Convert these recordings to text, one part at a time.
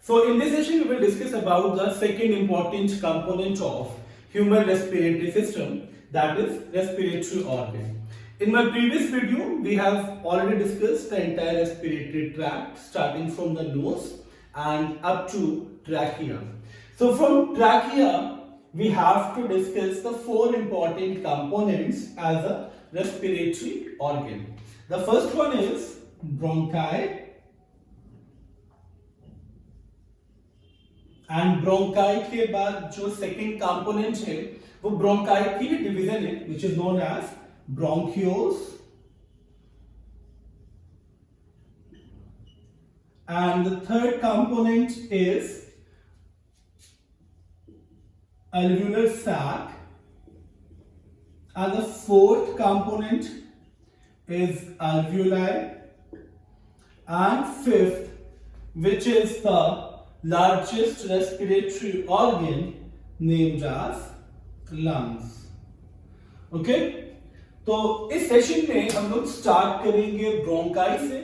So in this session we will discuss about the second important component of human respiratory system, that is respiratory organ. In my previous video we have already discussed the entire respiratory tract starting from the nose and up to trachea. So from trachea we have to discuss the four important components as a respiratory organ. The first one is bronchi. And bronchi के बाद जो second component है वो bronchi की division है which is known as bronchioles and the third component is alveolar sac and the fourth component is alveoli and fifth which is the largest respiratory organ named as lungs. Okay? तो इस session में हम लोग start करेंगे bronchi से.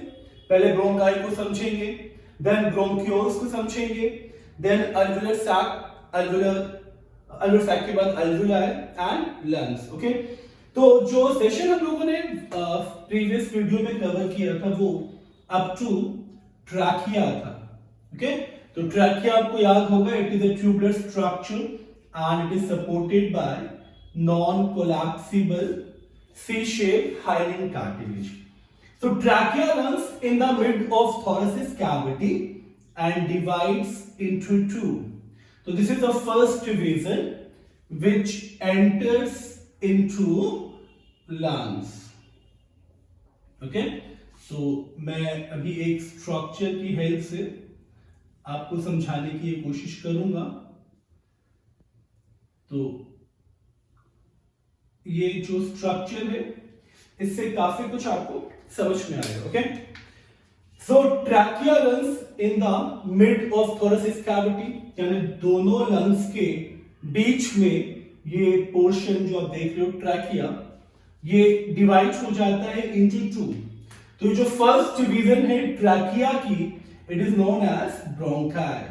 पहले bronchi को समझेंगे, देन ब्रोंकियोल्स को समझेंगे, देन अल्वुलर सैक के बाद अल्वुलाई एंड लंग्स. ओके, तो जो सेशन हम लोगों ने प्रीवियस वीडियो में कवर किया था वो अप टू ट्रैकिया था. ओके, तो ट्रैकिया आपको याद होगा, it is a tubular structure and it is supported by non collapsible C-shaped hyaline cartilage. So trachea runs in the mid of thoracic cavity and divides into two. So this is the first division which enters into lungs. Okay? So मैं अभी एक structure की help से आपको समझाने की कोशिश करूंगा. तो ये जो स्ट्रक्चर है इससे काफी कुछ आपको समझ में आएगा. Okay, so trachea runs in the mid of thoracic cavity, यानी दोनों लंग्स के बीच में ये पोर्शन जो आप देख रहे हो ट्रैकिया, ये डिवाइड हो जाता है इनटू टू. तो जो फर्स्ट डिवीजन है ट्रैकिया की, it is known as bronchi.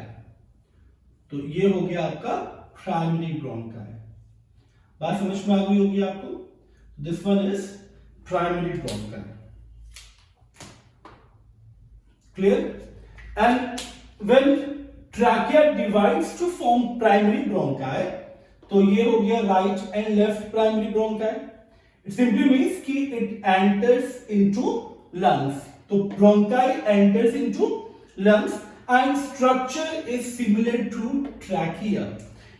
तो ये हो गया आपका प्राइमरी ब्रोंकाई. बात समझ में आ गई होगी आपको. This one is primary bronchi. Clear? And when trachea divides to form primary bronchi, तो ये हो गया right and left primary bronchi. It simply means कि इट एंटर्स इनटू लंग्स. तो bronchi enters into lungs and structure is similar to trachea.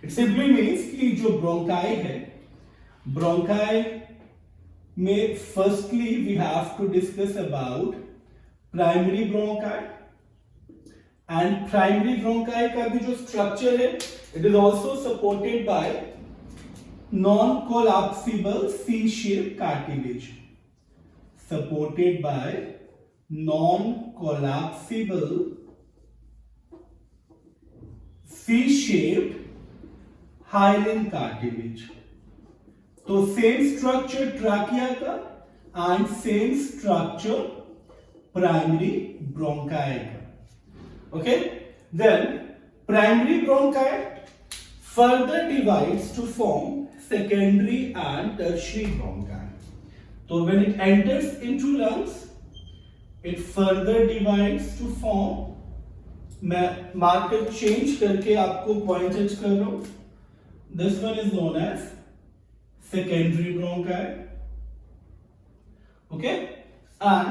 It simply means कि जो bronchi है, bronchi में firstly we have to discuss about primary bronchi, and primary bronchi का भी जो structure है, it is also supported by non-collapsible C-shaped cartilage. Supported by non-collapsible C-shaped hyaline cartilage. तो same structure trachea का and same structure primary bronchi का. Okay, then primary bronchi further divides to form secondary and tertiary bronchi. तो when it enters into lungs, it further divides to form, मैं marker change करके आपको पॉइंटेज कर रहा हूं. This one is known as secondary bronchi. Okay, and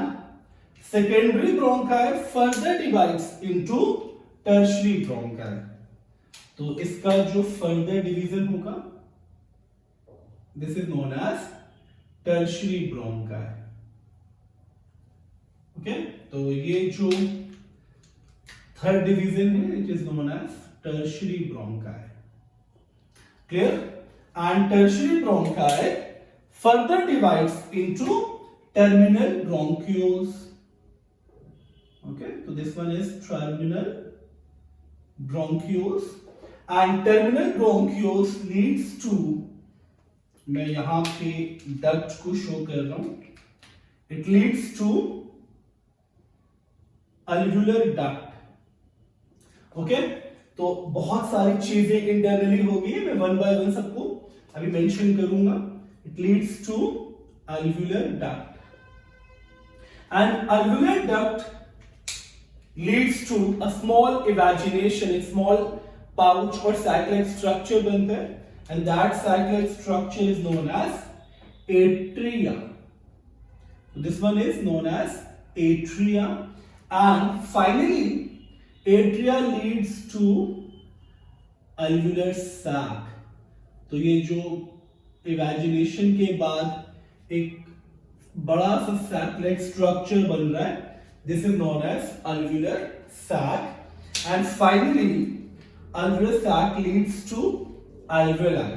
secondary bronchi further divides into tertiary bronchi. तो इसका जो फर्दर डिवीजन होगा, this is known as tertiary bronchi. Okay, तो ये जो थर्ड डिवीजन है, it is known as tertiary bronchi. Clear? And tertiary bronchi further divides into terminal bronchioles. Okay, तो this one is terminal bronchioles and terminal bronchioles leads to, मैं यहां पे duct को show कर रहा हूं, it leads to alveolar duct. Okay, तो बहुत सारी चीजें इंटरनली हो गई है, मैं वन बाय वन सबको अभी मेंशन करूंगा. It leads to alveolar duct, and alveolar duct leads to a small evagination, a small pouch or sac-like structure बनता है, and that sac-like structure is known as atria. So this one is known as atria, and finally atria leads to alveolar sac. तो ये जो इवेजिनेशन के बाद एक बड़ा सा सैक लाइक स्ट्रक्चर बन रहा है, this is known as alveolar sac. And finally alveolar sac leads to alveoli.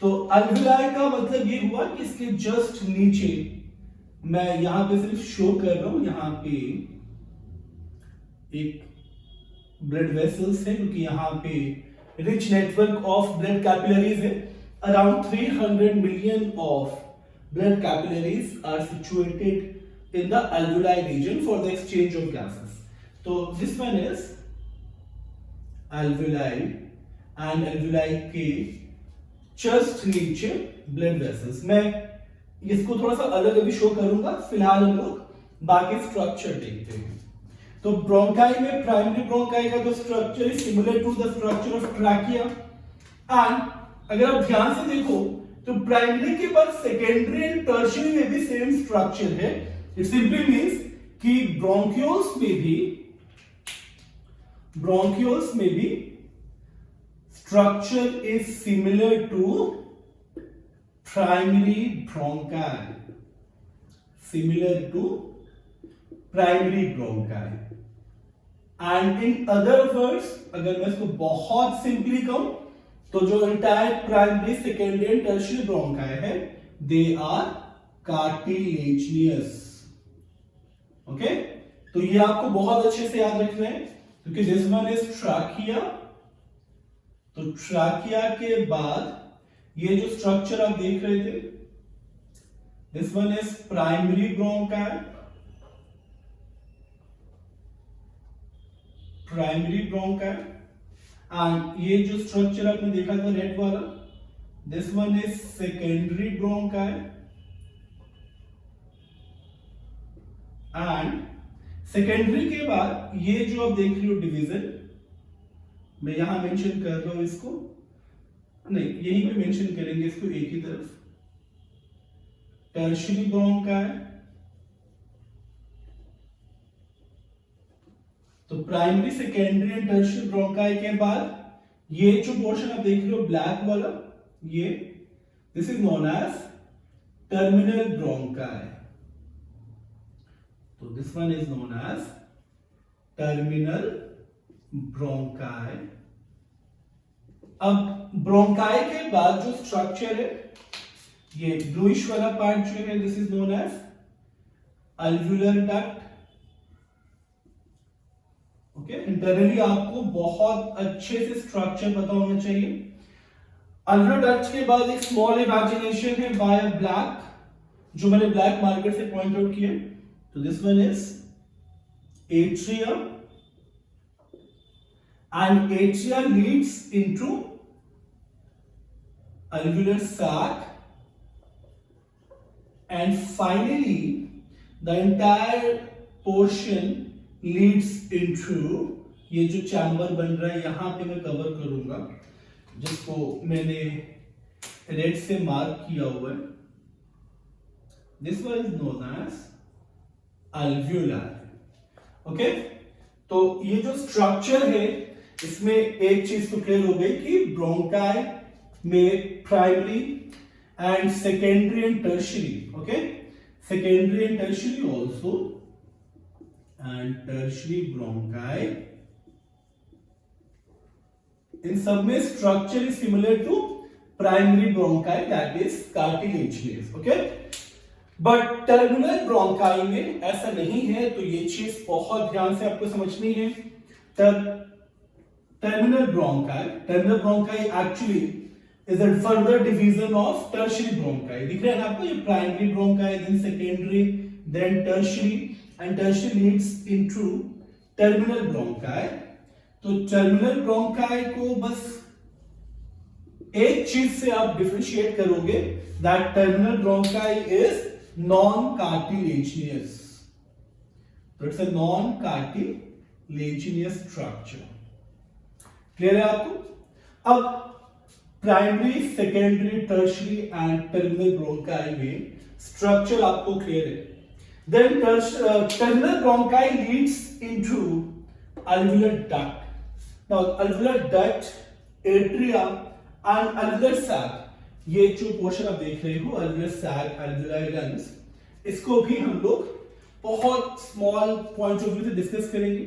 तो अल्वेलाई का मतलब ये हुआ कि इसके जस्ट नीचे, मैं यहां पे सिर्फ शो कर रहा हूं, यहां पे एक ब्लड वेसल्स है क्योंकि यहां पे rich network of blood capillaries है. Around 300 million of blood capillaries are situated in the alveoli region for the exchange of gases. So this one is alveoli, and alveoli के just नीचे blood vessels. मैं इसको थोड़ा सा अलग अभी show करूंगा, फिलहाल हम लोग बाकी स्ट्रक्चर देखते हैं. तो ब्रोंकाई में प्राइमरी ब्रोंकाई का जो स्ट्रक्चर है similar to the structure of trachea. And अगर आप ध्यान से देखो तो प्राइमरी के बाद सेकेंडरी एंड टर्शियरी में भी सेम स्ट्रक्चर है. इट सिंपली मींस कि ब्रोंक्यूल्स में भी structure is similar to primary bronchi, and इन अदर वर्ड्स अगर मैं इसको बहुत सिंपली कहूं तो जो entire primary secondary and tertiary bronchi है, दे आर कार्टिलेजियस. ओके, तो ये आपको बहुत अच्छे से याद रखना है क्योंकि दिस वन इज ट्रैकिया. तो ट्रैकिया के बाद ये जो स्ट्रक्चर आप देख रहे थे, this one is primary bronchi, and ये जो स्ट्रक्चर आपने देखा था रेड वाला, this one is secondary bronchi. And secondary के बाद ये जो आप देख रहे हो डिवीजन, मैं यहां मेंशन कर रहा हूं इसको, नहीं यहीं पे मेंशन करेंगे इसको एक ही तरफ, टर्शियरी ब्रोंकाई. तो primary secondary and tertiary bronchi के बाद ये जो पोर्शन आप देख रहे हो ब्लैक वाला, ये this is known as terminal bronchi. तो this one is known as terminal bronchi. अब ब्रोंकाई के बाद जो स्ट्रक्चर है, ये ब्लूइश वाला पार्ट जो है, this is known as alveolar duct. Okay, internally आपको बहुत अच्छे से स्ट्रक्चर पता होना चाहिए. अल्वुलर डक्ट के बाद एक स्मॉल इमेजिनेशन है बाय ब्लैक, जो मैंने ब्लैक मार्कर से पॉइंट आउट किया. तो this one is atria, and atria Leeds into alveolar sac, and finally the entire portion leads into ये जो चैम्बर बन रहा है यहां पे मैं कवर करूंगा, जिसको मैंने रेड से मार्क किया हुआ है. This one is known as alveolar. Okay, तो ये जो स्ट्रक्चर है इसमें एक चीज तो क्लियर हो गई कि ब्रोंकाई में primary and secondary and tertiary, okay, secondary and tertiary also, and tertiary bronchi, इन सब में structure is similar to primary bronchi, that is cartilaginous. Okay, but terminal bronchi में ऐसा नहीं है, तो ये चीज बहुत ध्यान से आपको समझनी है. Terminal bronchi actually is a further division of tertiary bronchi. दिख रहा है ना आपको, ये primary bronchi, then secondary, then tertiary, and tertiary leads into terminal bronchi. तो टर्मिनल ब्रोंकाई को बस एक चीज से आप डिफरेंशिएट करोगे, that terminal bronchi is non cartilaginous. तो it's a non cartilaginous structure. Clear है आपको? अब primary, secondary, tertiary and terminal bronchi में स्ट्रक्चर आपको क्लियर है। Then terminal bronchi leads into alveolar duct. Now alveolar duct, atria and alveolar sac, ये जो portion आप देख रहे हो alveolar sac, alveoli lungs, इसको भी हम लोग बहुत स्मॉल पॉइंट ऑफ व्यू से डिस्कस करेंगे।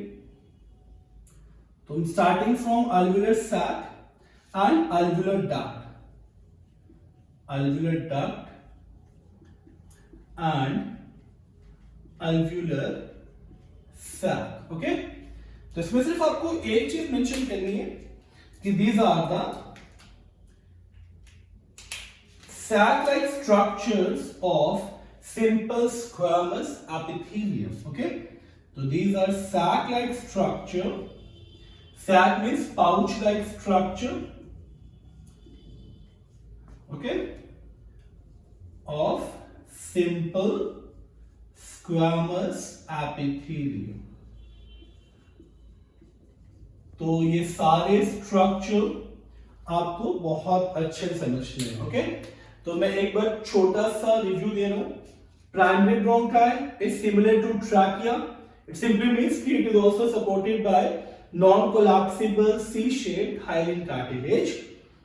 तो starting from alveolar sac and alveolar duct, alveolar duct and alveolar sac, okay. तो इसमें सिर्फ आपको एक चीज मेंशन करनी है कि these are the sac-like structures of simple squamous epithelium, okay? So these are sac-like structure. Sac means pouch-like structure, okay, of simple squamous epithelium. तो ये सारे स्ट्रक्चर आपको बहुत अच्छे से समझने हैं, ओके। तो मैं एक बार छोटा सा रिव्यू दे रहा हूं। Primary bronchi is similar to trachea. It simply means कि it is also supported by non collapsible C shaped hyaline cartilage.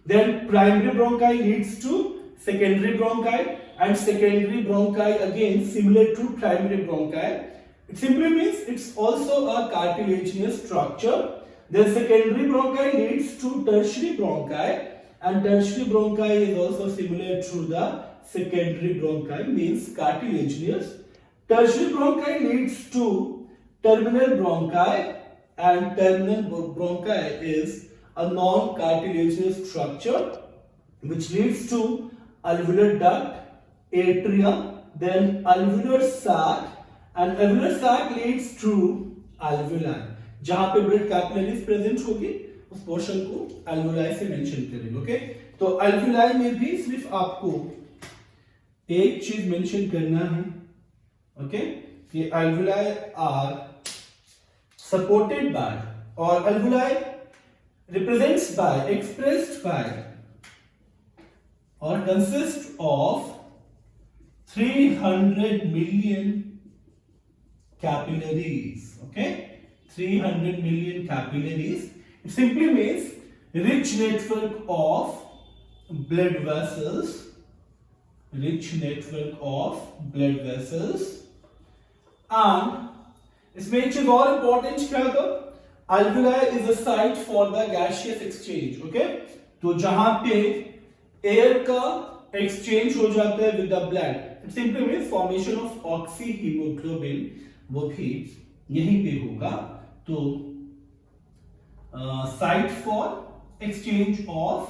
Then primary bronchi leads to secondary bronchi and secondary bronchi again similar to primary bronchi. It simply means it's also a cartilaginous structure. Then secondary bronchi leads to tertiary bronchi, and tertiary bronchi is also similar to the secondary bronchi, means cartilaginous. Tertiary bronchi leads to terminal bronchi, and terminal bronchi is a non-cartilaginous structure which leads to alveolar duct, atria, then alveolar sac, and alveolar sac leads to alveoli. जहां पे blood capillaries present होगी उस portion को अल्वोलाई से mention करेंगे, okay. तो अल्वोलाई में भी सिर्फ आपको एक चीज मेंशन करना है, ओके, कि अल्वोलाई आर सपोर्टेड बाय और अल्वोलाई रिप्रेजेंट्स बाय, एक्सप्रेस्ड बाय और consist of 300 million capillaries, okay, 300 million capillaries. It simply means rich network of blood vessels, rich network of blood vessels, and इसमें एक चीज और इंपॉर्टेंट क्या था, alveoli is a site for the gaseous exchange, okay। तो जहां पे air का एक्सचेंज हो जाता है with the blood, it simply means formation of oxyhaemoglobin, वो भी यहीं पे होगा। तो site for exchange of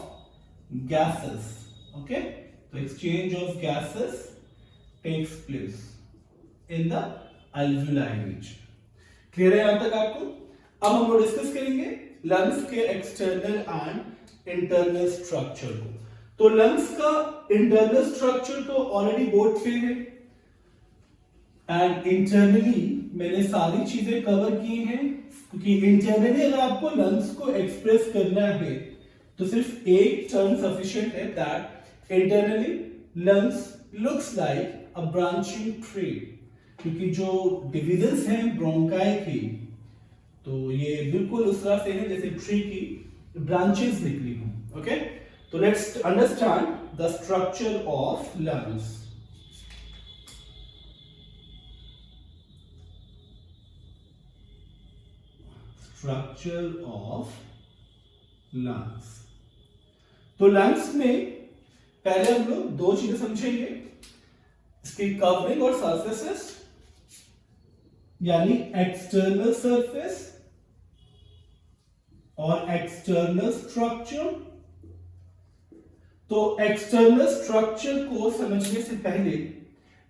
gases, okay. तो exchange of gases takes place in the alveoli region. Clear है यहां तक आपको? अब हम लोग डिस्कस करेंगे लंग्स के एक्सटर्नल एंड इंटरनल स्ट्रक्चर को। तो लंग्स का इंटरनल स्ट्रक्चर तो ऑलरेडी बोर्ड पे है, एंड इंटरनली मैंने सारी चीजें कवर की हैं, क्योंकि इंटरनली अगर आपको लंग्स को एक्सप्रेस करना है तो सिर्फ एक टर्म सफिशिएंट है, that internally lungs looks like a branching tree. क्योंकि जो डिविजन्स हैं ब्रोंकाई की, तो ये बिल्कुल उस तरह से है जैसे ट्री की ब्रांचेस निकली हों, ओके। तो let's understand the structure of lungs. Structure of lungs. तो लंग्स में पहले हम लोग दो चीजें समझेंगे, इसकी कवरिंग और सरफेसेस, यानी एक्सटर्नल सरफेस और एक्सटर्नल स्ट्रक्चर। तो एक्सटर्नल स्ट्रक्चर को समझने से पहले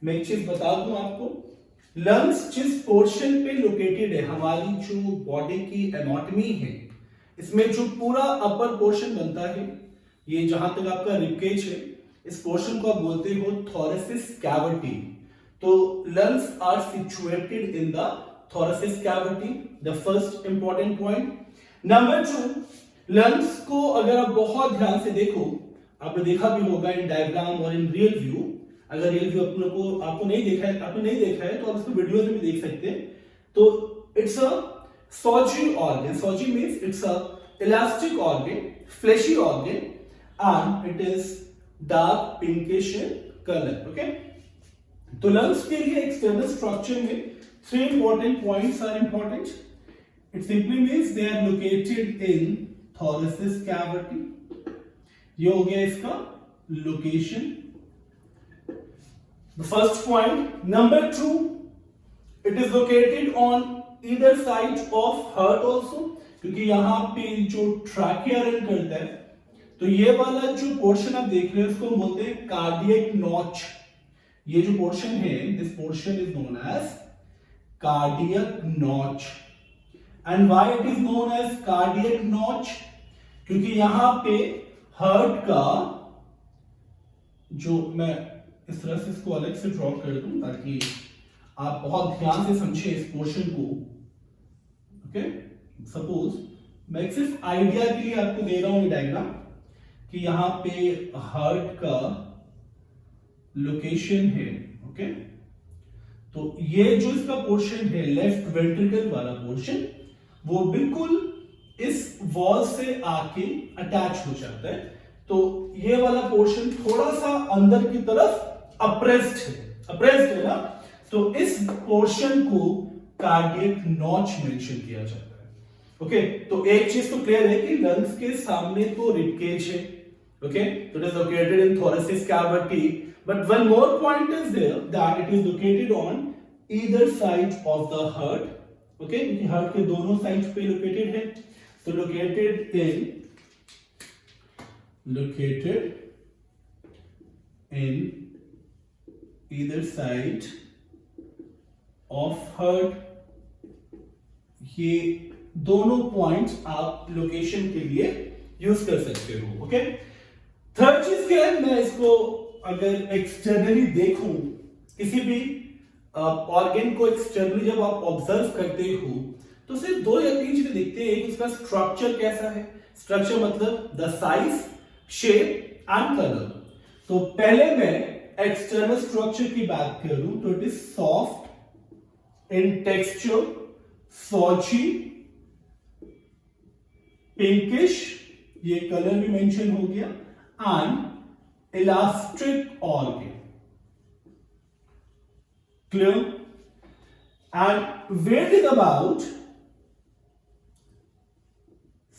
मैं एक चीज बता दूं आपको, लंग्स जिस पोर्शन पे लोकेटेड है, हमारी जो बॉडी की एनाटॉमी है इसमें जो पूरा अपर पोर्शन बनता है, ये जहां तक आपका रिबकेज है, इस पोर्शन को आप बोलते हो थोरेसिस कैविटी। तो lungs are situated in the thoracic cavity, the first important point. Number 2, lungs को अगर आप बहुत ध्यान से देखो, आपने देखा भी होगा इन डायग्राम और इन रियल व्यू। अगर रियल व्यू आपको नहीं देखा है तो आप इसको वीडियो में भी देख सकते हैं। तो इट्स अ सॉजी ऑर्गन। सॉजी means it's a elastic organ, fleshy organ, and it is dark pinkish in colour. Okay, तो लंग्स के लिए एक्सटर्नल स्ट्रक्चर में 3 important points are important. It simply means they are located in thoracic cavity. ये हो गया इसका location, the first point. Number 2, it is located on either side of heart also, क्योंकि यहां पे जो ट्रैकिया रन करता है, तो ये वाला जो पोर्शन आप देख रहे हैं उसको हम बोलते हैं कार्डियक नॉच। ये जो पोर्शन है, this portion is known as cardiac notch. And why it is known as cardiac notch? क्योंकि यहां पे हार्ट का जो, मैं इस तरह से इसको अलग से ड्रॉ कर दूं ताकि आप बहुत ध्यान से समझे इस पोर्शन को। ओके, सपोज मैं सिर्फ आइडिया के लिए आपको दे रहा हूं ये डायग्राम कि यहां पे हार्ट का लोकेशन है। ओके, तो ये जो इसका पोर्शन है, लेफ्ट वेंट्रिकल वाला पोर्शन, वो बिल्कुल इस वॉल से आके अटैच हो जाता है। तो ये वाला पोर्शन थोड़ा सा अंदर की तरफ अप्रेस्ड है ना, तो इस पोर्शन को कार्डियक नॉच मेंशन किया जाता है। ओके, तो एक चीज तो क्लियर है कि लंग्स के सामने तो रिबकेज है। ओके, तो it is located in thoracic cavity, but one more point is there that it is located on either side of the heart. Okay, क्योंकि हार्ट के दोनों साइड पे लोकेटेड है, तो located in either side of heart। ये दोनों points आप location के लिए यूज कर सकते हो। ओके, थर्ड चीज क्या है, मैं इसको अगर एक्सटर्नली देखूं, किसी भी ऑर्गन को एक्सटर्नली जब आप ऑब्जर्व करते हो तो सिर्फ 2 या 3 चीजें देखते हैं। एक, उसका स्ट्रक्चर कैसा है। स्ट्रक्चर मतलब the size, shape and colour. तो पहले मैं एक्सटर्नल स्ट्रक्चर की बात करूं तो it is soft in texture, सॉजी, पिंकिश, ये कलर भी मेंशन हो गया, and elastic organ. Clear? And weight is about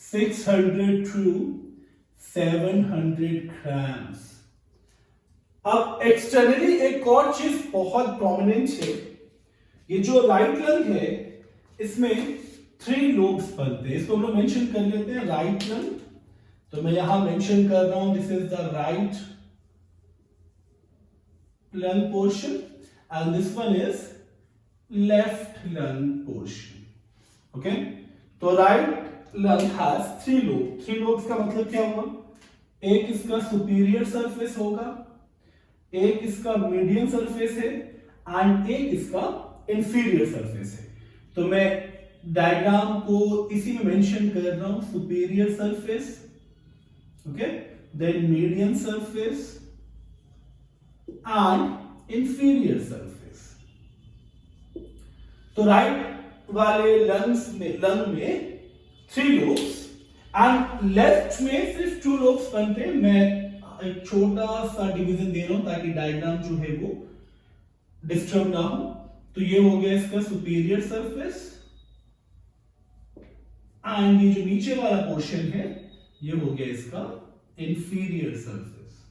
600 to 700 grams। अब एक्सटर्नली एक और चीज बहुत प्रोमिनेंट है, ये जो राइट लंग है इसमें 3 लोब्स बनते हैं। इसको हम लोग मेंशन कर लेते हैं राइट लंग। तो मैं यहां मेंशन कर रहा हूं this is the right lung portion and this one is left lung portion. Okay, तो right lung has 3 lobe. 3 lobes का मतलब क्या हुआ? एक इसका सुपीरियर सरफेस होगा, एक इसका मीडियम सरफेस है एंड एक इसका इंफीरियर सरफेस है। तो मैं डायग्राम को इसी में मेंशन कर रहा हूं, superior surface, okay, then medium surface and inferior surface. तो राइट वाले लंग में 3 लोब्स एंड लेफ्ट में सिर्फ 2 लोब्स बनते हैं। मैं एक छोटा सा डिवीजन दे रहा हूं ताकि डायग्राम जो है वो डिस्टर्ब ना हो। तो ये हो गया इसका सुपीरियर सरफेस एंड ये जो नीचे वाला पोर्शन है ये हो गया इसका इंफीरियर सरफेस।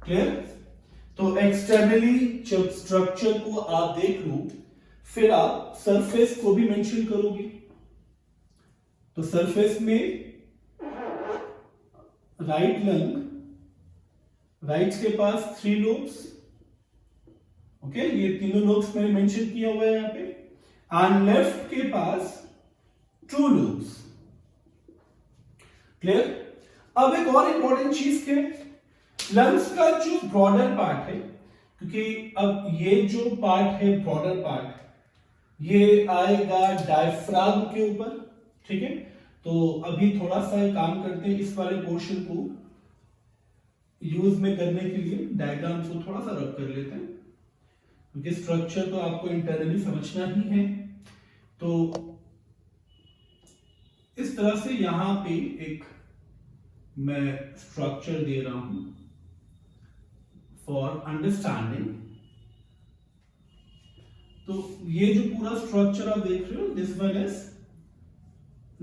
क्लियर? तो एक्सटर्नली जब स्ट्रक्चर को आप देख लो फिर आप सरफेस को भी मेंशन करोगे। तो सरफेस में राइट लंग, राइट के पास 3 लोब्स। ओके, ये तीनों लोब्स मैंने मेंशन किया हुआ है यहां पे। एंड लेफ्ट के पास 2 loops. क्लियर? अब एक और इंपॉर्टेंट चीज है, लंग्स का जो ब्रॉडर पार्ट है, क्योंकि अब ये जो पार्ट है ब्रॉडर पार्ट, ये आएगा डायफ्राम के ऊपर, ठीक है। तो अभी थोड़ा सा काम करते हैं, इस वाले पोर्शन को यूज में करने के लिए डायग्राम को थोड़ा सा रब कर लेते हैं, क्योंकि स्ट्रक्चर तो आपको इंटरनली समझना ही है। तो इस तरह से यहां पे एक मैं स्ट्रक्चर दे रहा हूं फॉर अंडरस्टैंडिंग। तो ये जो पूरा स्ट्रक्चर आप देख रहे हो, this one is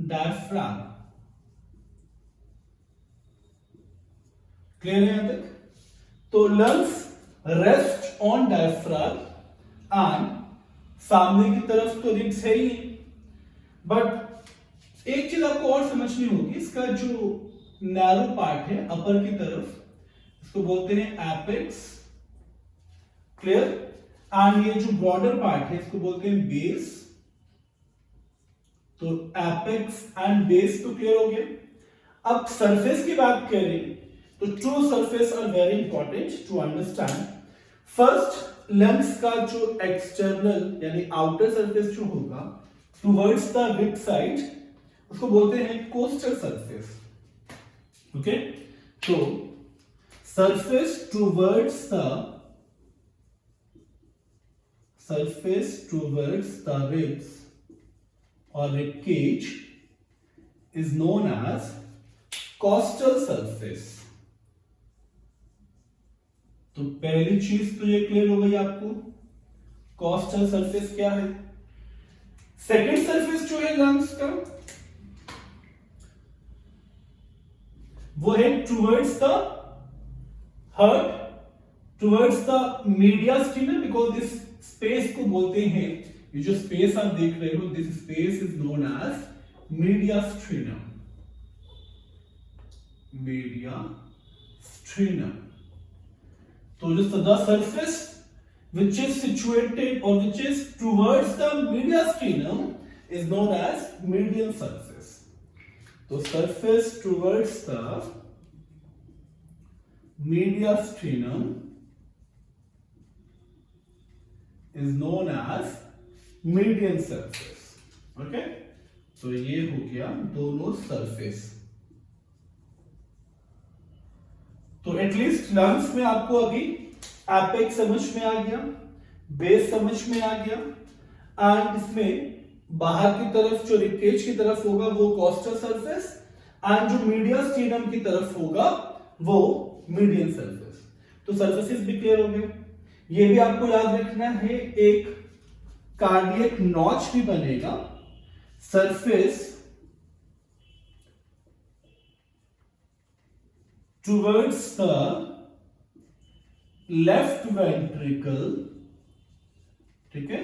diaphragm. Clear है यहां तक? तो lungs rest on diaphragm and सामने की तरफ तो रिब्स है ही, बट एक चीज आपको और समझनी होगी, इसका जो नैरो पार्ट है अपर की तरफ, इसको बोलते हैं एपेक्स। क्लियर? एंड ये जो ब्रॉडर पार्ट है इसको बोलते हैं बेस। तो एपेक्स एंड बेस तो क्लियर हो गया। अब सरफेस की बात करें तो two surface are very important to understand. First, lungs का जो एक्सटर्नल यानी आउटर सरफेस जो होगा टुवर्ड्स द रिब साइड, उसको बोलते हैं कोस्टल सरफेस। ओके, तो surface towards the ribs or rib cage is known as costal surface। तो पहली चीज तो ये क्लियर हो गई आपको, कॉस्टल सरफेस क्या है। सेकेंड सरफेस जो है लंग्स का, वो है towards the heart, towards the mediastinum, because this space को बोलते हैं, ये जो स्पेस आप देख रहे हो, this space is known as mediastinum. Mediastinum. तो जो the surface which is situated or which is towards the mediastinum is known as median surface। तो surface towards the mediastinum is known as median surface। Okay, तो ये हो गया दोनों surface. तो at least lungs में आपको अभी एपेक्स समझ में आ गया, बेस समझ में आ गया, एंड इसमें बाहर की तरफ जो रिबकेज की तरफ होगा वो कोस्टल सरफेस, एंड जो मीडियास्टिनम की तरफ होगा वो मीडियन सरफेस। तो सरफेसेस भी क्लियर हो गए। ये भी आपको याद रखना है, एक कार्डियक नॉच भी बनेगा। Surface towards the left ventricle, ठीक है,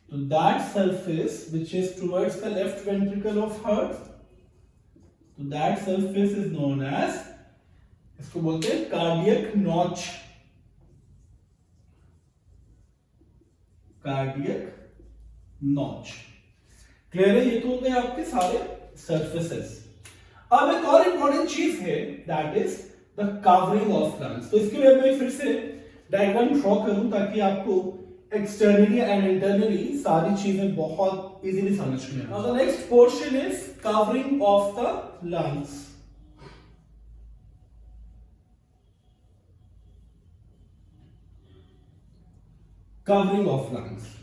तो that surface which is towards the left ventricle of heart, तो that surface is known as, इसको बोलते हैं cardiac notch. Cardiac notch. Clear है? ये तो हो गए आपके सारे सरफेसेस। अब एक और इंपॉर्टेंट चीज है, that is the covering of lungs. तो इसके लिए मैं फिर से डायग्राम ड्रॉ करूं ताकि आपको एक्सटर्नली एंड इंटरनली सारी चीजें बहुत इजीली समझ में आए। Now the next portion is covering of the lungs. Covering of lungs.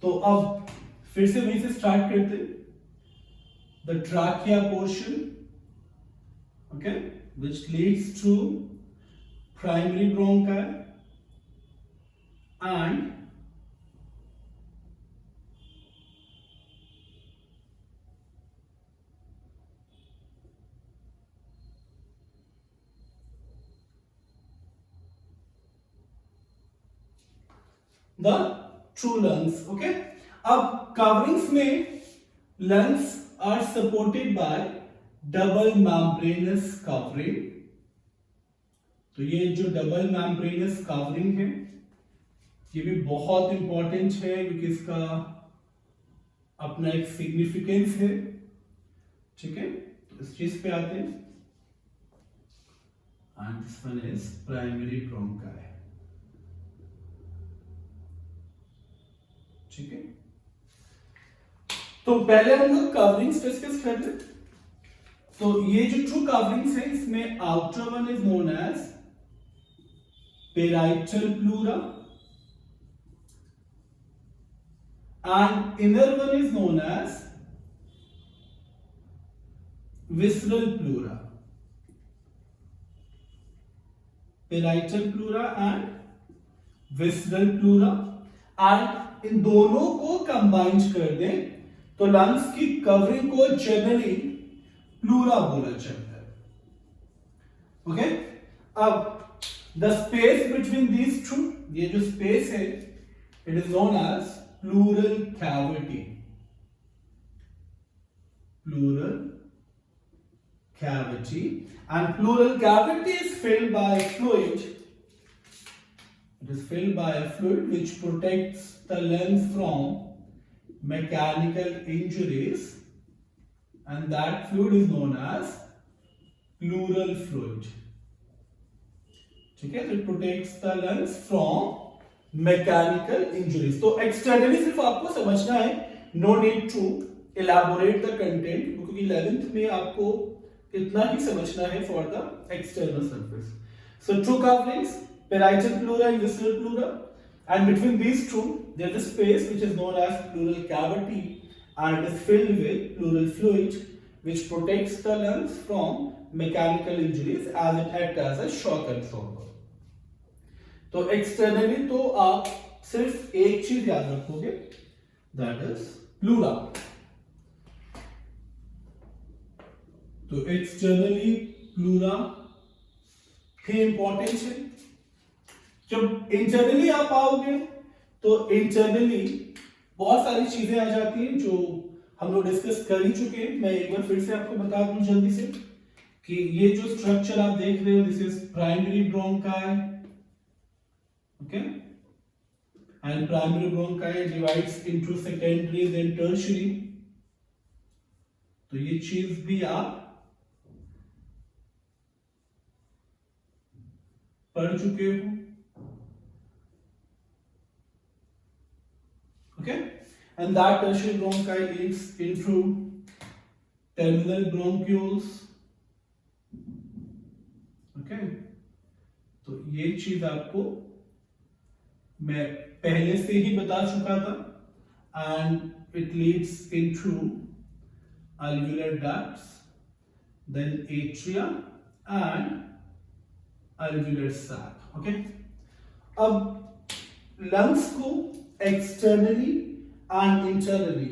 तो अब फिर से वहीं से स्टार्ट करते हैं। The trachea portion, okay, which leads to primary bronchi and the true lungs। okay, अब coverings में lungs are supported by double membranous covering। तो ये जो डबल membranous covering है ये भी बहुत इंपॉर्टेंट है, क्योंकि इसका अपना एक सिग्निफिकेंस है, ठीक है। तो इस चीज पे आते हैं, and this one is primary bronchi, ठीक है। तो पहले हम लोग कवरिंग्स डिस्कस कर लें। तो ये जो टू कवरिंग्स है, इसमें outer one is known as parietal pleura and inner one is known as visceral pleura. Parietal pleura and visceral pleura, and इन दोनों को कंबाइंड कर दें तो लंग्स की कवरिंग को जनरली प्लूरा बोला जाता है, ओके। अब the space between these two, ये जो स्पेस है, it is known as pleural cavity, pleural cavity, and pleural cavity is filled by fluid. It is filled by a fluid which protects the lungs from mechanical injuries, and that fluid is known as pleural fluid. ठीक है, तो it protects the lungs from mechanical injuries. तो externally सिर्फ आपको समझना है, no need to elaborate the content, क्योंकि 11th में आपको इतना ही समझना है for the external surface. So two couplings, parietal pleura and visceral pleura, and between these two there is a space which is known as pleural cavity, and it is filled with pleural fluid which protects the lungs from mechanical injuries as it acts as a shock absorber. तो externally तो आप सिर्फ एक चीज याद रखोगे, that is pleura. तो externally pleura की इंपॉर्टेंस है। जब इंटरनली आप आओगे तो इंटरनली बहुत सारी चीजें आ जाती हैं जो हम लोग डिस्कस कर ही चुके हैं। मैं एक बार फिर से आपको बता दूं जल्दी से कि ये जो स्ट्रक्चर आप देख रहे हो, this is primary bronchi, okay, and primary bronchi divides into secondary then tertiary. तो ये चीज भी आप पढ़ चुके हो, okay, and that tertiary bronchi leads into terminal bronchioles, okay। तो ये चीज आपको मैं पहले से ही बता चुका था, and it leads into alveolar ducts, then atria and alveolar sac, okay। अब लंग्स को एक्सटर्नली एंड इंटरनली,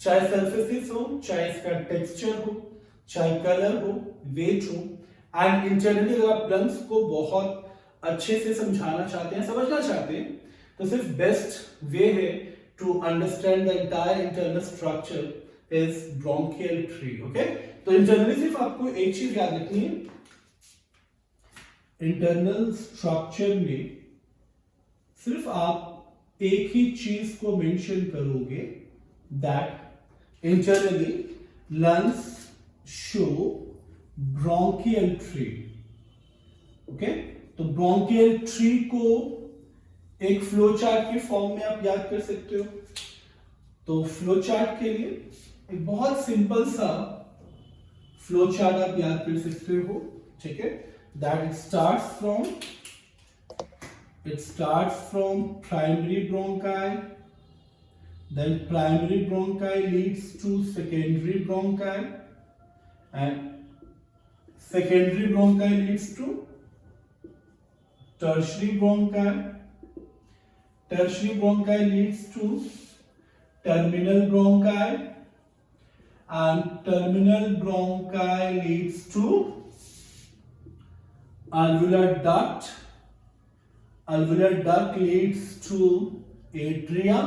चाहे सरफेसेस हो, चाहे इसका टेक्सचर हो, चाहे कलर हो, वेट हो, एंड इंटरनली अगर आप लंग्स को बहुत अच्छे से समझाना चाहते हैं, समझना चाहते हैं, तो सिर्फ बेस्ट वे है to understand the entire internal structure is bronchial tree, okay. तो इंटरनली सिर्फ आपको एक चीज याद रखनी है, इंटरनल स्ट्रक्चर में सिर्फ आप एक ही चीज को मेंशन करोगे, that internally lungs show bronchial tree, okay. तो ब्रोंकियल ट्री को एक फ्लो चार्ट के फॉर्म में आप याद कर सकते हो। तो फ्लो चार्ट के लिए एक बहुत सिंपल सा फ्लो चार्ट आप याद कर सकते हो, ठीक है। That it starts from primary bronchi, then primary bronchi leads to secondary bronchi, and secondary bronchi leads to tertiary bronchi, tertiary bronchi leads to terminal bronchi, and terminal bronchi leads to alveolar duct, alveolar duct leads to atria,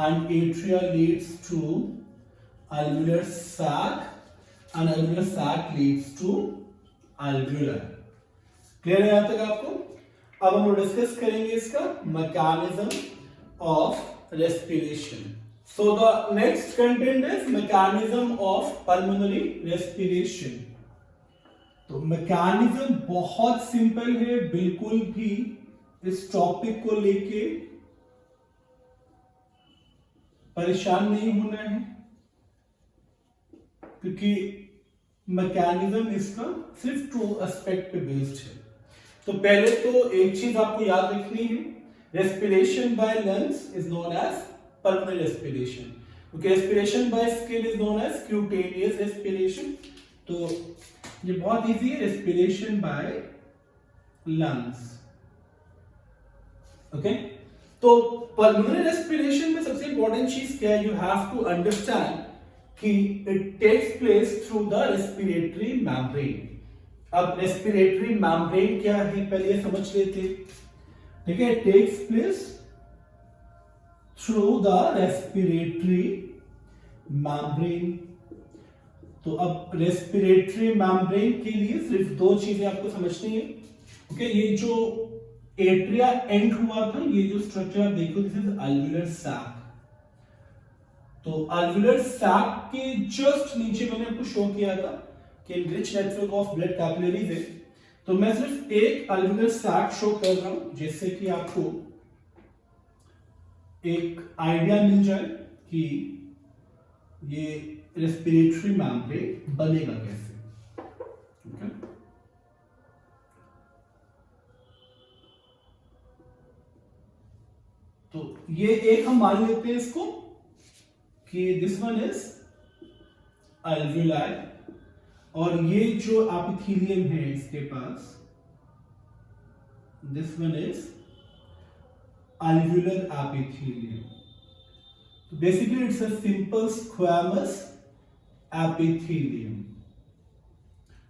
and atria leads to alveolar sac, and alveolar sac leads to alveolar। Clear है यहां तक आपको? अब हम discuss करेंगे इसका mechanism of respiration. So the next content is mechanism of pulmonary respiration. तो mechanism बहुत सिंपल है, बिल्कुल भी इस टॉपिक को लेके परेशान नहीं होना है, क्योंकि मैकेनिज्म इसका सिर्फ 2 एस्पेक्ट पे बेस्ड है। तो पहले तो एक चीज आपको याद रखनी है, respiration by lungs is known as pulmonary respiration. Okay, respiration by skin is known as cutaneous respiration. तो ये बहुत इजी है, respiration by lungs. Okay, तो pulmonary respiration में सबसे important चीज क्या है, you have to understand कि it takes place through the respiratory membrane. अब respiratory membrane क्या है पहले ये समझ लेते, ठीक है। It takes place through the respiratory membrane. तो अब रेस्पिरेटरी मेम्ब्रेन के लिए सिर्फ 2 चीजें आपको समझनी है। ओके, ये जो एट्रिया एंड हुआ था, ये जो स्ट्रक्चर आप देखो, दिस इज अल्वुलर सैक। तो अल्वुलर सैक के जस्ट नीचे मैंने आपको शो किया था कि rich network of blood capillaries है। तो मैं सिर्फ एक अल्वुलर सैक शो कर रहा हूं, जिससे कि आपको एक आइडिया मिल जाए कि ये रेस्पिरेटरी मेम्ब्रेन बनेगा कैसे। okay? तो ये एक हम मान लेते हैं इसको कि दिस वन इज अल्वुलाई, और ये जो एपिथेलियम है इसके पास, this one is alveolar epithelium. So basically it's a simple squamous epithelium.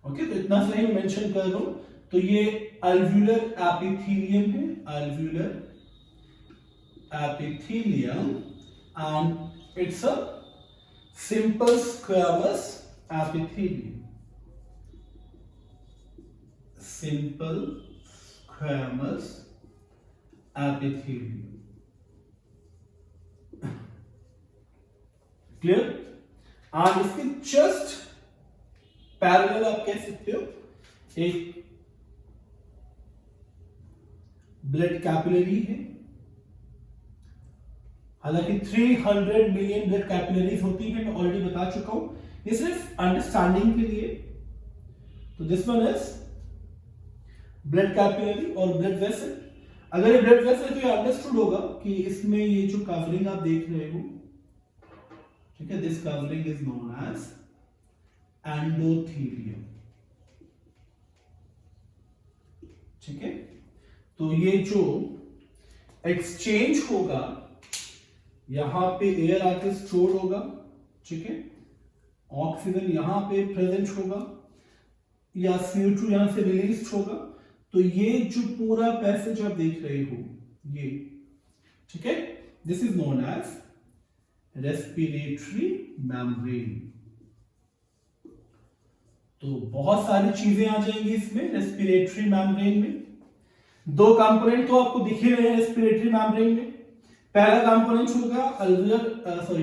Okay, तो इतना सही मैं मेंशन कर रहा हूं। तो ये alveolar epithelium है, alveolar epithelium, and it's a simple squamous epithelium. Simple squamous epithelium. Clear? और इसके जस्ट पैरेलल आप कह सकते हो एक ब्लड कैपिलरी है। हालांकि 300 मिलियन ब्लड कैपिलरीज होती है, मैं ऑलरेडी बता चुका हूं, ये सिर्फ अंडरस्टैंडिंग के लिए। तो this one is blood capillary और ब्लड वेसल। अगर ये ब्लड वेसल तो ये अंडरस्टूड होगा कि इसमें ये जो कवरिंग आप देख रहे हो, ठीक है, this covering is known as endothelium. ठीक है, तो ये जो एक्सचेंज होगा, यहां पे एयर आके स्टोर होगा, ठीक है, ऑक्सीजन यहां पे प्रेजेंट होगा या CO2 यहां से रिलीज होगा। तो ये जो पूरा पैसेज आप देख रहे हो, ये, ठीक है, this is known as respiratory membrane. तो बहुत सारी चीजें आ जाएंगी इसमें रेस्पिरेटरी मेम्ब्रेन में। 2 कंपोनेंट तो आपको दिख ही रहे हैं रेस्पिरेटरी मेम्ब्रेन में। पहला कंपोनेंट होगा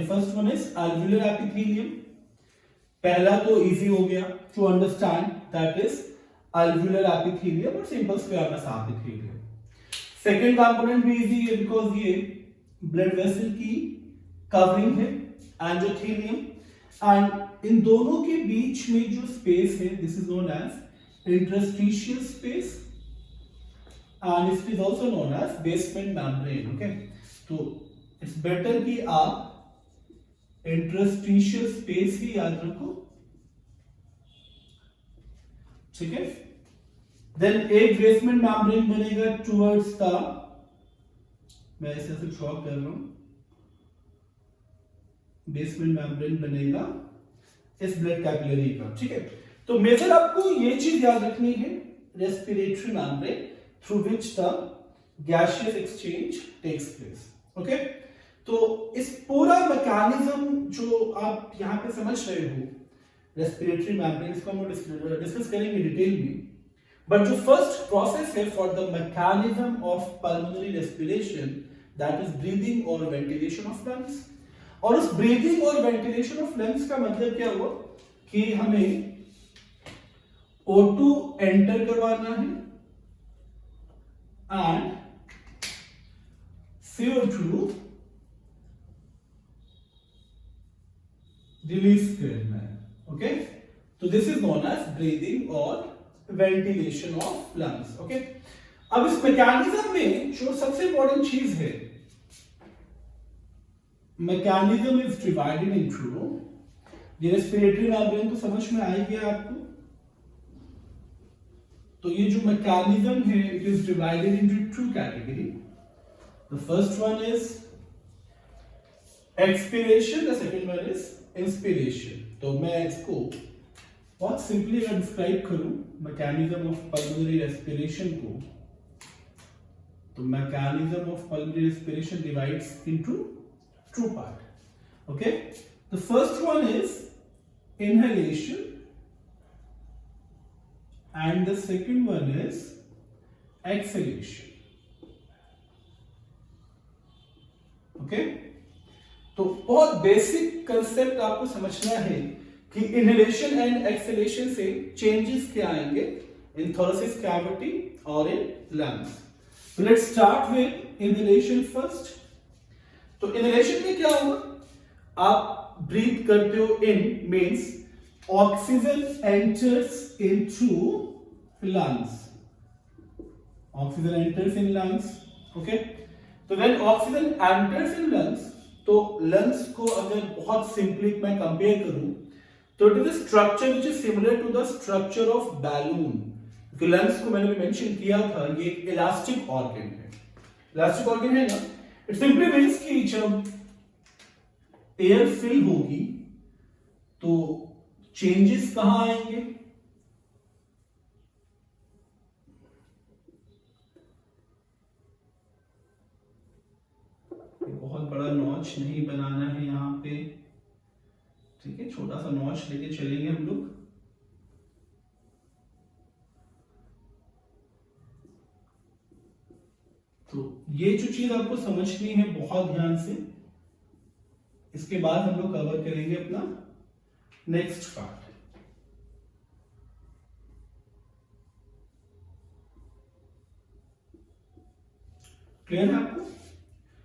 first one is alveolar epithelium. पहला तो इजी हो गया to understand, that is alveolar epithelium और simple squamous epithelium. Second component भी इजी है बिकॉज ये ब्लड वेसल की कवरिंग है, एंडोथेलियम, एंड इन दोनों के बीच में जो स्पेस है, this is known as interstitial space, and it is also known as basement membrane. Okay, तो इट्स बेटर कि आप इंटरस्टिशियल स्पेस ही याद रखो, ठीक है। देन एक बेसमेंट मेम्ब्रेन बनेगा टुवर्ड्स द, मैं ऐसे ड्रॉ कर रहा हूं, बेसमेंट मेम्ब्रेन बनेगा इस ब्लड कैपिलरी का, ठीक है। तो मेजर आपको ये चीज याद रखनी है, respiratory membrane through which the gaseous exchange takes place. Okay, तो इस पूरा मैकेनिज्म जो आप यहां पे समझ रहे हो, रेस्पिरेटरी मेम्ब्रेन, इसको हम डिस्कस करेंगे डिटेल में, बट जो फर्स्ट प्रोसेस है for the mechanism of pulmonary respiration, that is breathing और वेंटिलेशन ऑफ लंग्स। और उस ब्रीदिंग और वेंटिलेशन ऑफ लंग्स का मतलब क्या हुआ कि हमें O2 एंटर करवाना है एंड CO2 रिलीज करना है. ओके, तो this is known as breathing और वेंटिलेशन ऑफ लंग्स. ओके, अब इस मैकेनिज्म में जो सबसे इंपॉर्टेंट चीज है, मैकेनिज्म इज डिवाइडेड इनटू, ये रेस्पिरेटरी मेम्ब्रेन तो समझ में आ ही गया आपको. तो ये जो मैकेनिज्म है it is divided into two category. The first one is expiration, the second one is inspiration. तो मैं इसको बहुत सिंपली अगर डिस्क्राइब करूं मैकेनिज्म ऑफ पल्मोनरी रेस्पिरेशन को, तो mechanism of pulmonary respiration divides into two part. Okay, the first one is inhalation and the second one is exhalation. Okay, तो बहुत बेसिक कंसेप्ट आपको समझना है कि इनहेलेशन एंड एक्सहेलेशन से चेंजेस क्या आएंगे इन थोरेसिक कैविटी और in lungs. Let's start with inhalation first. तो इनहेलेशन में क्या होगा, आप ब्रीथ करते हो, in means oxygen enters into lungs, oxygen enters in lungs. Okay, तो when oxygen enters in lungs, तो लंग्स को अगर बहुत सिंपली मैं कंपेयर करूं तो it is structure which is similar to the structure of balloon. क्योंकि लंग्स को मैंने मेंशन किया था ये एक इलास्टिक ऑर्गन है. इलास्टिक ऑर्गन है ना, इट सिंपली मीन्स कि जब एयर फिल होगी तो चेंजेस कहां आएंगे, बहुत बड़ा नॉच नहीं बनाना है यहां पे, ठीक है, छोटा सा नॉच लेके चलेंगे हम लोग. तो ये जो चीज आपको समझनी है बहुत ध्यान से, इसके बाद हम लोग कवर करेंगे अपना नेक्स्ट पार्ट. क्लियर है आपको?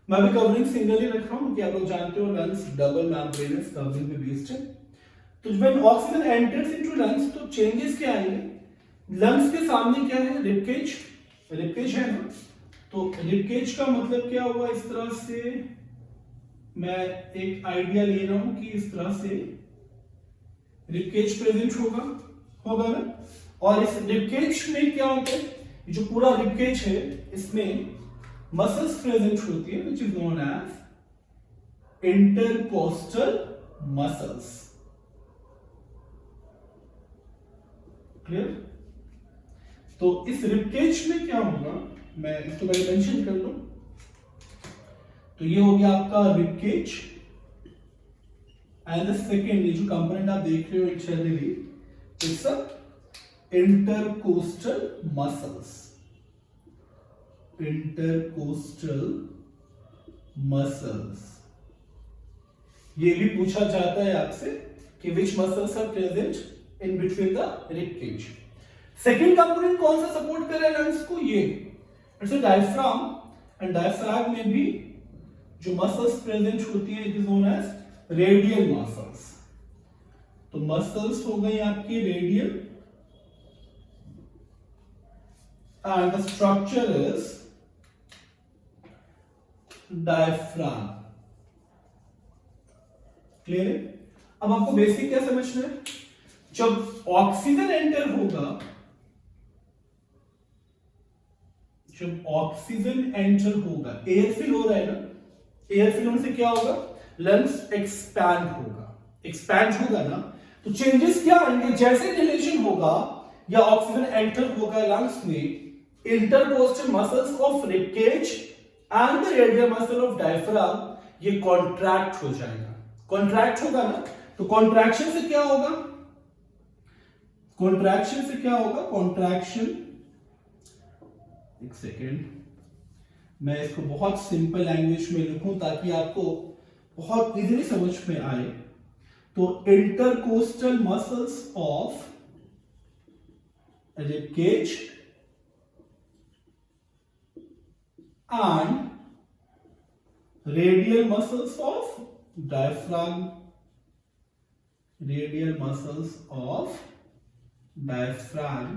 मैं भी कवरिंग सिंगल ही रख रहा हूं कि आप लोग जानते हो लंग्स डबल मेम्ब्रेनस कवरिंग पे बेस्ड है. तो जब ऑक्सीजन एंटर्स इनटू लंग्स तो चेंजेस क्या आएंगे, लंग्स के सामने क्या है, रिबकेज, रिबकेज है ना. तो रिबकेज का मतलब क्या हुआ, इस तरह से मैं एक आइडिया ले रहा हूं कि इस तरह से रिबकेज प्रेजेंट होगा ना. और इस रिबकेज में क्या होता है, ये जो पूरा रिबकेज है इसमें मसल्स प्रेजेंट होती है which is known as intercostal muscles. Clear? तो इस रिबकेज में क्या होगा, मैं इसको पहले मेंशन कर लूं. तो ये हो गया आपका रिबकेज एंड द सेकेंड ये जो कंपोनेंट आप देख रहे हो internally it's a intercostal muscles. Intercostal muscles, ये भी पूछा जाता है आपसे कि which muscles are present in between the ribcage. Second component कौन सा सपोर्ट कर रहा है लंग्स को, ये it's a diaphragm. And diaphragm में भी जो मसल्स प्रेजेंट होती है it is known as radial muscles. तो मसल्स हो गई आपकी radial and the structure is diaphragm. Clear है? अब आपको बेसिक क्या समझना है, जब ऑक्सीजन एंटर होगा, जब ऑक्सीजन एंटर होगा, एयर फिल हो रहा है ना, एयर फिल होने से क्या होगा, लंग्स एक्सपैंड होगा. एक्सपैंड होगा ना, तो चेंजेस क्या आएंगे, जैसे इनहेलेशन होगा या ऑक्सीजन एंटर होगा लंग्स में, intercostal muscles of ribcage and the radial muscle of diaphragm ये कॉन्ट्रैक्ट हो जाएगा. कॉन्ट्रैक्ट होगा ना, तो कॉन्ट्रैक्शन से क्या होगा, कॉन्ट्रैक्शन से क्या होगा, कॉन्ट्रैक्शन, एक सेकेंड मैं इसको बहुत सिंपल लैंग्वेज में लिखूं ताकि आपको बहुत इजीली समझ में आए, तो intercostal muscles of rib cage and radial muscles of diaphragm, radial muscles of diaphragm,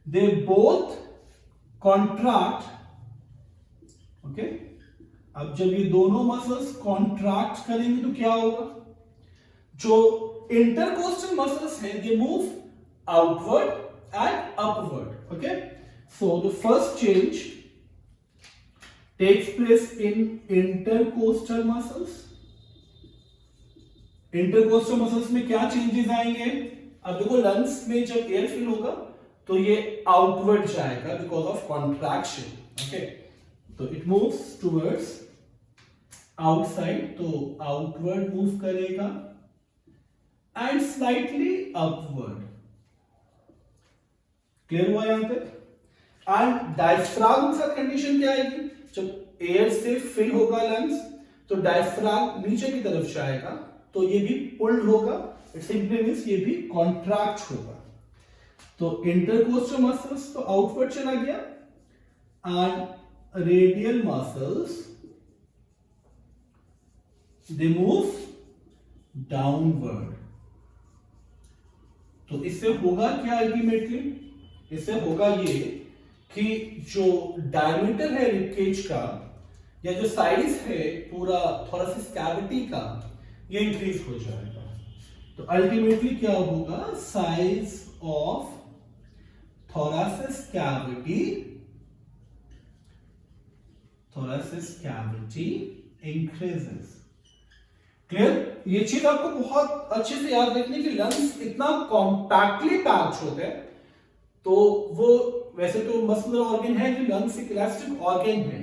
they both contract. Okay, अब जब ये दोनों मसल्स कॉन्ट्रैक्ट करेंगे तो क्या होगा, जो इंटरकोस्टल मसल्स हैं they move outward and upward. Okay, so the first change takes place in intercostal muscles. Intercostal muscles में क्या चेंजेस आएंगे, अब देखो लंग्स में जब एयर फिल होगा तो ये आउटवर्ड जाएगा बिकॉज ऑफ कॉन्ट्रैक्शन. ओके, तो इट मूव्स टुवर्ड्स आउटसाइड, तो आउटवर्ड मूव करेगा एंड स्लाइटली अपवर्ड. क्लियर हुआ यहां तक. एंड डायफ्राम के साथ कंडीशन क्या आएगी, जब एयर से फिल होगा लंग्स तो डायफ्राम नीचे की तरफ जाएगा, तो ये भी पुल्ड होगा. इट सिंपली मींस ये भी कॉन्ट्रैक्ट होगा. तो इंटरकोस्टल मसल्स तो आउटवर्ड चला गया and radial muscles they move downward. तो इससे होगा क्या अल्टीमेटली, इससे होगा ये कि जो डायमीटर है रिबकेज का या जो साइज है पूरा थोरासिस कैविटी का ये इंक्रीज हो जाएगा. तो अल्टीमेटली क्या होगा, size of thoracic cavity increases. Clear. ये चीज आपको बहुत अच्छे से याद रखनी कि लंग्स इतना कॉम्पैक्टली पैक्ड होते हैं, तो वो वैसे तो मस्कुलर ऑर्गन है कि लंग्स एक इलास्टिक ऑर्गन है,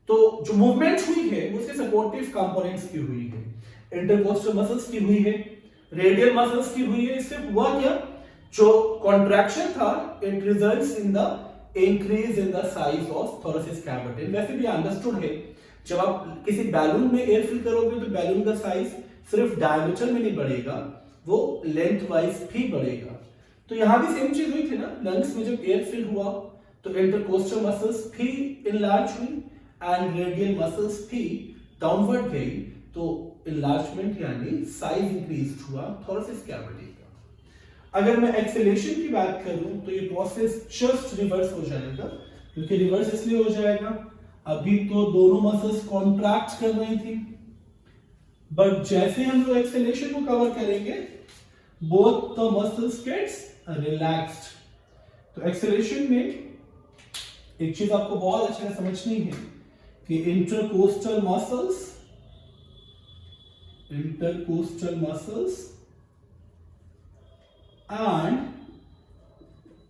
तो जो मूवमेंट हुई है वो उसके सपोर्टिव कंपोनेंट्स की हुई है. इंटरकोस्टल मसल्स की हुई है, रेडियल मसल्स की हुई है. इससे हुआ क्या, जो कॉन्ट्रैक्शन था it results in the increase in the size of thoracic cavity. वैसे भी अंडरस्टूड है, जब आप किसी बैलून में एयर फिल करोगे तो बैलून का साइज सिर्फ डायमीटर में नहीं बढ़ेगा, वो लेंथ वाइज भी बढ़ेगा. तो यहां भी सेम चीज हुई थी ना, लंग्स में जब एयर फिल हुआ तो इंटरकोस्टल मसल्स भी इनलार्ज हुई एंड रेडियल मसल्स भी डाउनवर्ड गई, तो इनलार्जमेंट यानी साइज इंक्रीज हुआ थोरासिस कैविटी का. अगर मैं एक्सेलेरेशन की बात करूं तो ये प्रोसेस जस्ट रिवर्स हो जाएगा. क्योंकि रिवर्स इसलिए हो जाएगा, अभी तो दोनों मसल्स कॉन्ट्रैक्ट कर रही थी, बट जैसे हम लोग एक्सेलेरेशन को कवर करेंगे both the muscles gets relaxed. तो एक्सेलरेशन में एक चीज आपको बहुत अच्छे से समझनी है कि intercostal muscles and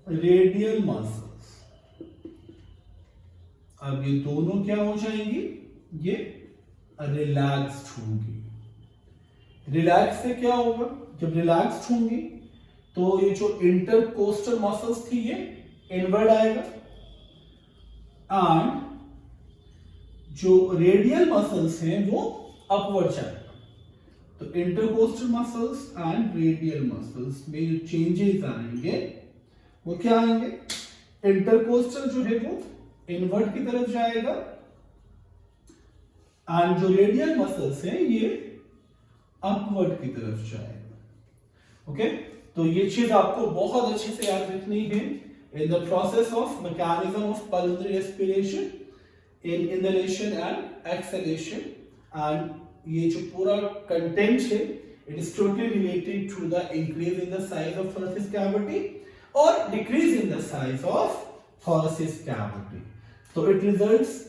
radial muscles, अब ये दोनों क्या हो जाएंगी, ये रिलैक्स्ड होंगी. रिलैक्स से क्या होगा, जब रिलैक्स्ड होंगी तो ये जो इंटरकोस्टल मसल्स थी ये इनवर्ड आएगा एंड जो रेडियल मसल्स हैं वो अपवर्ड जाएगा. तो intercostal muscles and radial muscles में जो चेंजेस आएंगे वो क्या आएंगे, इंटरकोस्टल जो है वो इनवर्ड की तरफ जाएगा एंड जो रेडियल मसल्स हैं ये अपवर्ड की तरफ जाएगा. ओके, तो ये चीज आपको बहुत अच्छे से याद रखनी है. In the process of mechanism of pulmonary respiration in inhalation and exhalation, and ये जो पूरा कंटेंट है it is totally related to the increase in the size of thoracic cavity और decrease in the size of thoracic cavity. तो it results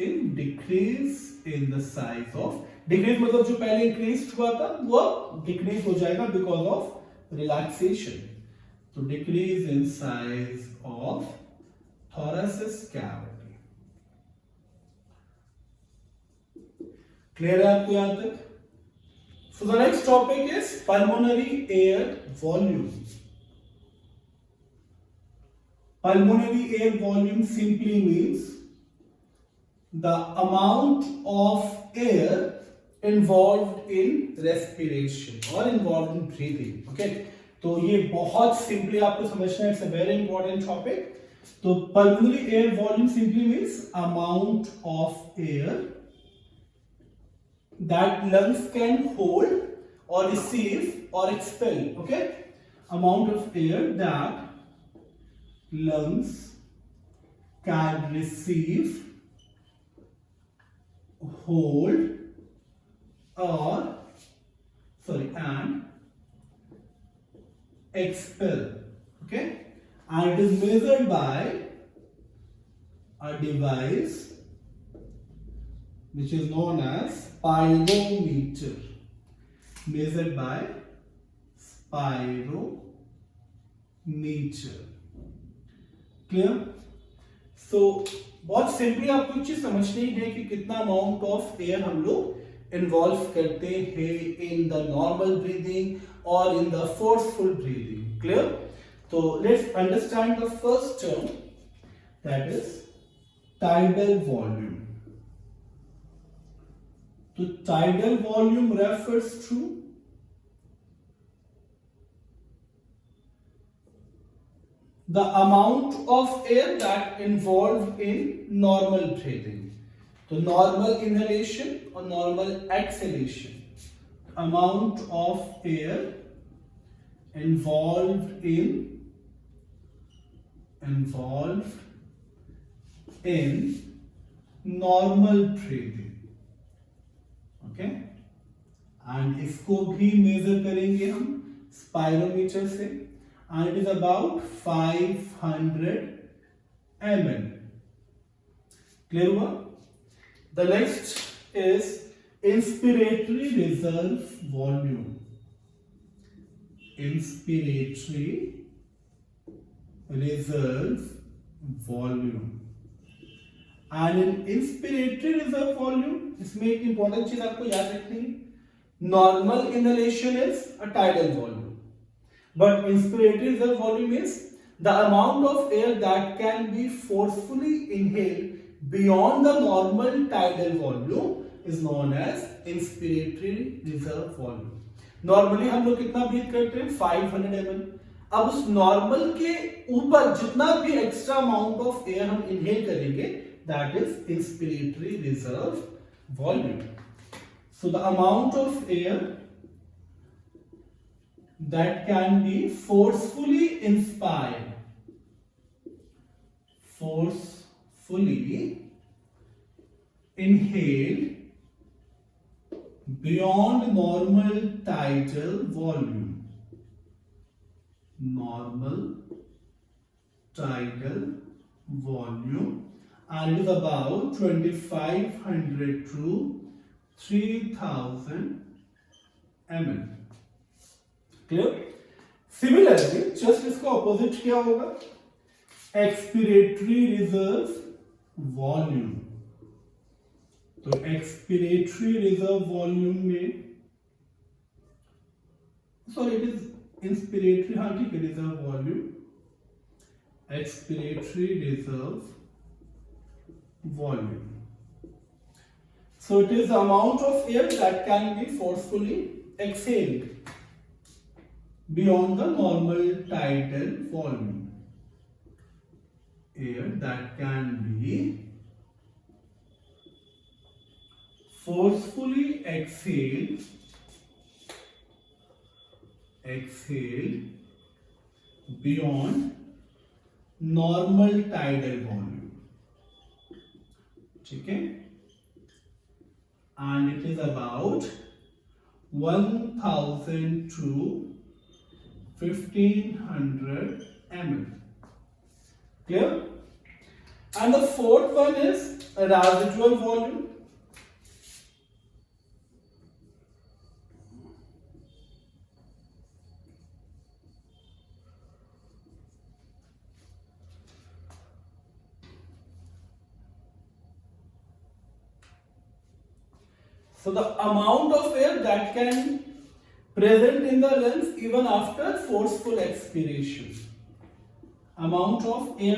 in decrease in the size of, decrease मतलब जो पहले increased हुआ था वो decrease हो जाएगा because of relaxation. तो decrease in size of thoracic cavity. Clear है आपको यहाँ तक? So the next topic is pulmonary air volume. Pulmonary air volume simply means the amount of air involved in respiration or involved in breathing. Okay, तो ये बहुत simply आपको समझना है, it's a very important topic. तो pulmonary air volume simply means amount of air that lungs can hold or receive or expel. Okay, amount of air that lungs can receive, hold and expel. Okay, and it is measured by a device which is known as spirometer. Measured by spirometer. Clear? So बहुत simply आपको एक चीज समझनी है कि कितना amount of air हम लोग इन्वॉल्व करते हैं इन द नॉर्मल ब्रीदिंग और in the forceful breathing. Clear? तो let's understand the first term, that is tidal volume. तो tidal volume refers to the amount of air that involved in normal breathing. तो normal inhalation और normal exhalation, amount of air involved in normal breathing. Okay, and इसको भी major करेंगे हम spirometer से, and it is about 500 ml. Clear हुआ? The next is inspiratory reserve volume. Inspiratory reserve volume. And in inspiratory reserve volume, इसमें एक important चीज आपको याद रखनी है. Normal inhalation is a tidal volume, but inspiratory reserve volume is the amount of air that can be forcefully inhaled beyond the normal tidal volume is known as inspiratory reserve volume. Normally हम लोग कितना breathe करते हैं? 500 ml. अब उस normal के ऊपर जितना भी एक्स्ट्रा अमाउंट ऑफ एयर हम इनहेल करेंगे, that is inspiratory reserve volume. So the amount of air that can be forcefully inhaled beyond normal tidal volume. Normal tidal volume, and it is about 2500 to 3000 ml. Clear? Similarly, just इसका opposite क्या होगा? Expiratory reserve volume. तो expiratory reserve volume में, sorry, it is inspiratory, हाँ ठीक है, reserve volume, expiratory reserve volume. So it is the amount of air that can be forcefully exhaled beyond the normal tidal volume. Air that can be forcefully exhaled beyond normal tidal volume. ठीक है, and it is about 1000 to 1500 ml. Clear? And the fourth one is a residual volume. So the amount of air that can present in the lungs even after forceful expiration. Amount of air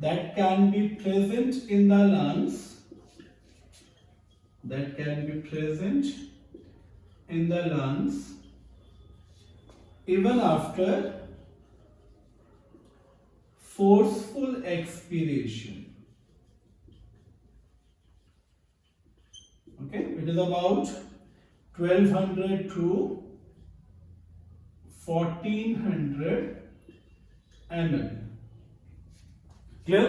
that can be present in the lungs, that can be present in the lungs even after forceful expiration. Okay, it is about 1200 to 1400 ml. Clear?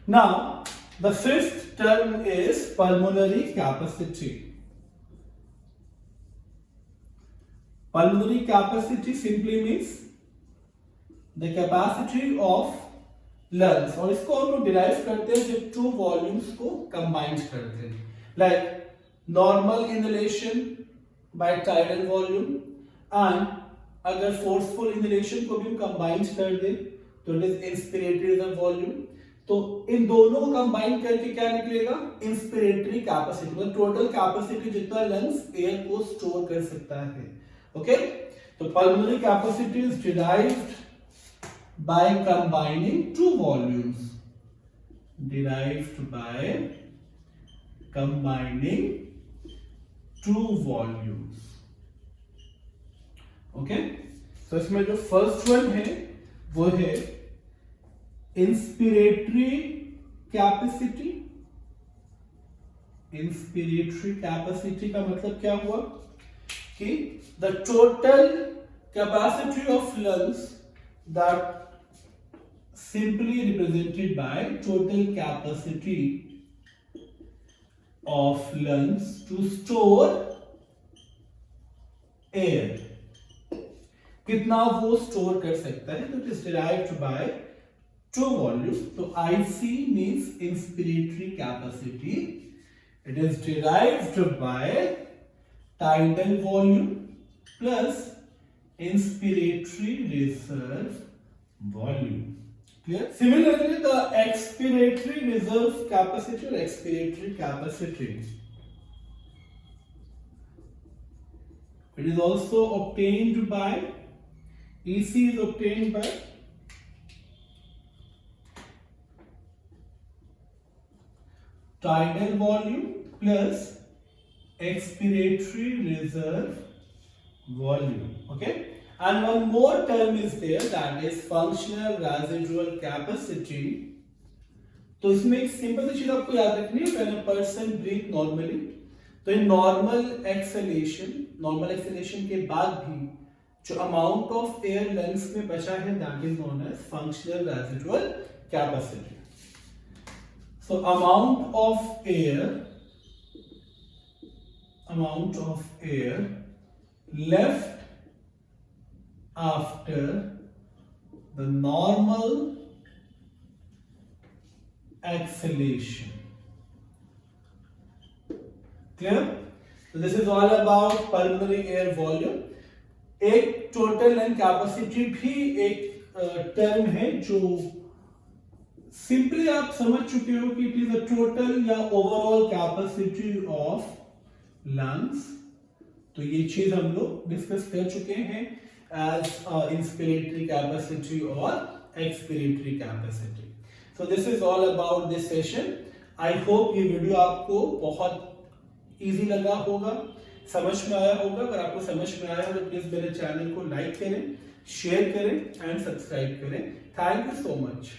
Now, the fifth term is pulmonary capacity. Pulmonary capacity simply means the capacity of lungs, और इसको हम लोग derive करते हैं जब to volumes को combined करते हैं, like normal inhalation by tidal volume and अगर फोर्सफुल इनहेलेशन को भी हम कंबाइंड कर दें तो इट इज इंस्पिरेटरी वॉल्यूम. तो इन दोनों को कंबाइन करके क्या निकलेगा? इंस्पिरेटरी कैपेसिटी, मतलब टोटल कैपेसिटी जितना लंग्स एयर को स्टोर कर सकता है. ओके, तो pulmonary capacity is derived by combining two volumes, derived by combining two volumes. Okay, तो इसमें जो फर्स्ट वन है वो है इंस्पिरेटरी कैपेसिटी. इंस्पिरेटरी कैपेसिटी का मतलब क्या हुआ कि the total capacity of lungs that simply represented by total capacity of lungs to store air. कितना वो स्टोर कर सकता है? तो it is derived by two volume. तो IC means inspiratory capacity. It is derived by tidal volume plus inspiratory reserve volume. Clear? Similarly, the expiratory reserve capacity or expiratory capacity, it is also obtained by EC is obtained by tidal volume plus expiratory reserve volume. Okay, and one more term is there, that is functional residual capacity. तो इसमें एक simple सी चीज आपको याद रखनी है, when a person breathe normally, तो in normal acceleration के बाद भी जो अमाउंट ऑफ एयर लंग्स में बचा है that is known as functional residual capacity. So amount of air left after the normal exhalation. Clear? So this is all about pulmonary air volume. एक total lung capacity भी एक term है जो simply आप समझ चुके हो कि इट इज अ टोटल या ओवरऑल कैपेसिटी ऑफ लंग्स. तो ये चीज हम लोग डिस्कस कर चुके हैं as inspiratory capacity or expiratory capacity. So this is all about this session. I hope ये वीडियो आपको बहुत इजी लगा होगा, समझ में आया होगा. अगर आपको समझ में आया तो प्लीज मेरे चैनल को लाइक करें, शेयर करें एंड सब्सक्राइब करें. Thank you so much.